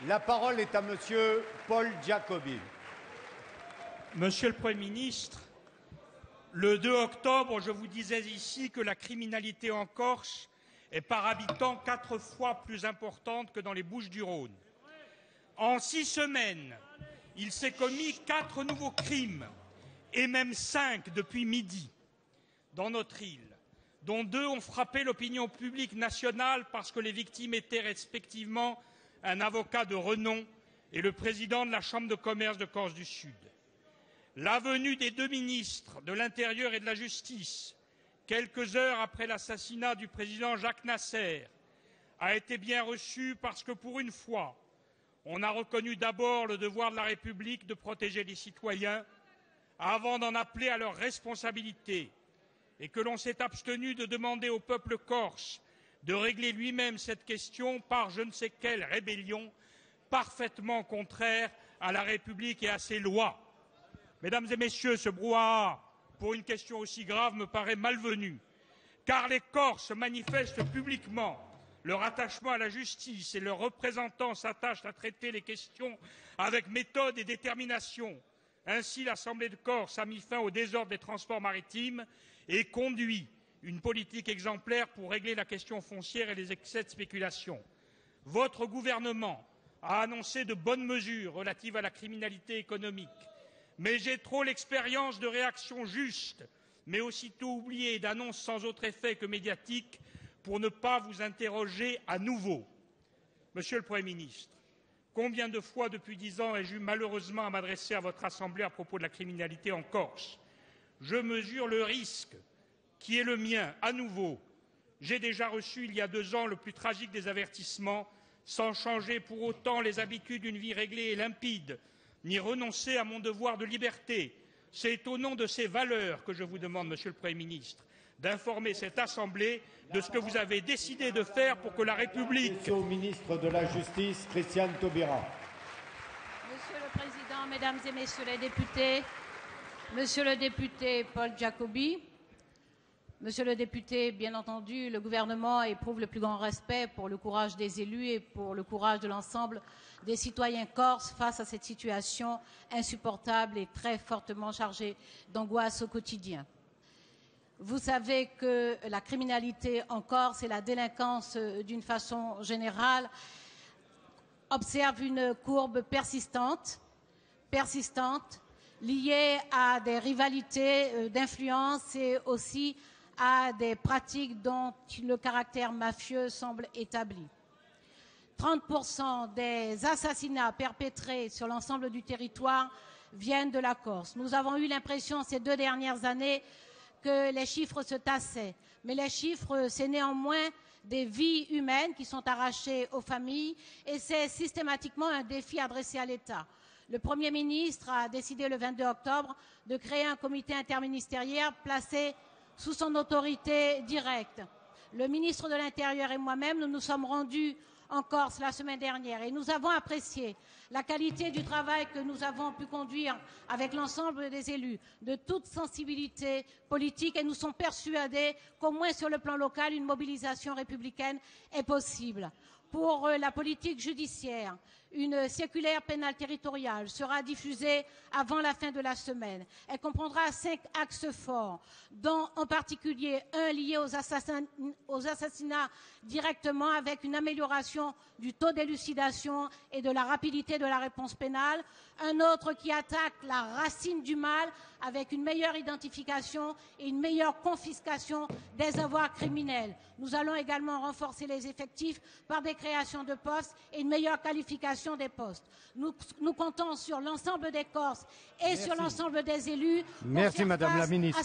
La parole est à Monsieur Paul Giacobi. Monsieur le Premier ministre, le 2 octobre, je vous disais ici que la criminalité en Corse est par habitant 4 fois plus importante que dans les Bouches-du-Rhône. En 6 semaines, il s'est commis 4 nouveaux crimes, et même 5 depuis midi, dans notre île, dont 2 ont frappé l'opinion publique nationale parce que les victimes étaient respectivement un avocat de renom et le président de la Chambre de commerce de Corse du Sud. La venue des 2 ministres de l'Intérieur et de la Justice, quelques heures après l'assassinat du président Jacques Nasser, a été bien reçue parce que pour une fois, on a reconnu d'abord le devoir de la République de protéger les citoyens avant d'en appeler à leurs responsabilités et que l'on s'est abstenu de demander au peuple corse de régler lui-même cette question par je ne sais quelle rébellion parfaitement contraire à la République et à ses lois. Mesdames et messieurs, ce brouhaha, pour une question aussi grave, me paraît malvenu, car les Corses manifestent publiquement leur attachement à la justice et leurs représentants s'attachent à traiter les questions avec méthode et détermination. Ainsi, l'Assemblée de Corse a mis fin au désordre des transports maritimes et conduit une politique exemplaire pour régler la question foncière et les excès de spéculation. Votre gouvernement a annoncé de bonnes mesures relatives à la criminalité économique. Mais j'ai trop l'expérience de réactions justes, mais aussitôt oubliées, d'annonces sans autre effet que médiatique, pour ne pas vous interroger à nouveau. Monsieur le Premier ministre, combien de fois depuis 10 ans ai-je eu malheureusement à m'adresser à votre Assemblée à propos de la criminalité en Corse? Je mesure le risque qui est le mien à nouveau. J'ai déjà reçu il y a 2 ans le plus tragique des avertissements, sans changer pour autant les habitudes d'une vie réglée et limpide, ni renoncer à mon devoir de liberté. C'est au nom de ces valeurs que je vous demande, Monsieur le Premier ministre, d'informer cette Assemblée de ce que vous avez décidé de faire pour que la République... Monsieur le ministre de la Justice, Christiane Taubira. Monsieur le Président, Mesdames et Messieurs les députés, Monsieur le député Paul Giacobi, Monsieur le député, bien entendu, le gouvernement éprouve le plus grand respect pour le courage des élus et pour le courage de l'ensemble des citoyens corses face à cette situation insupportable et très fortement chargée d'angoisse au quotidien. Vous savez que la criminalité en Corse et la délinquance d'une façon générale observent une courbe persistante, liée à des rivalités d'influence et aussi à des pratiques dont le caractère mafieux semble établi. 30% des assassinats perpétrés sur l'ensemble du territoire viennent de la Corse. Nous avons eu l'impression ces 2 dernières années que les chiffres se tassaient. Mais les chiffres, c'est néanmoins des vies humaines qui sont arrachées aux familles et c'est systématiquement un défi adressé à l'État. Le Premier ministre a décidé le 22 octobre de créer un comité interministériel placé sous son autorité directe. Le ministre de l'Intérieur et moi-même, nous nous sommes rendus en Corse la semaine dernière et nous avons apprécié la qualité du travail que nous avons pu conduire avec l'ensemble des élus de toute sensibilité politique et nous sommes persuadés qu'au moins sur le plan local, une mobilisation républicaine est possible. Pour la politique judiciaire, une circulaire pénale territoriale sera diffusée avant la fin de la semaine. Elle comprendra 5 axes forts, dont en particulier un lié aux assassinats directement avec une amélioration du taux d'élucidation et de la rapidité de la réponse pénale, un autre qui attaque la racine du mal avec une meilleure identification et une meilleure confiscation des avoirs criminels. Nous allons également renforcer les effectifs par des créations de postes et une meilleure qualification des postes. Nous comptons sur l'ensemble des Corses et sur l'ensemble des élus. Merci, Madame la Ministre.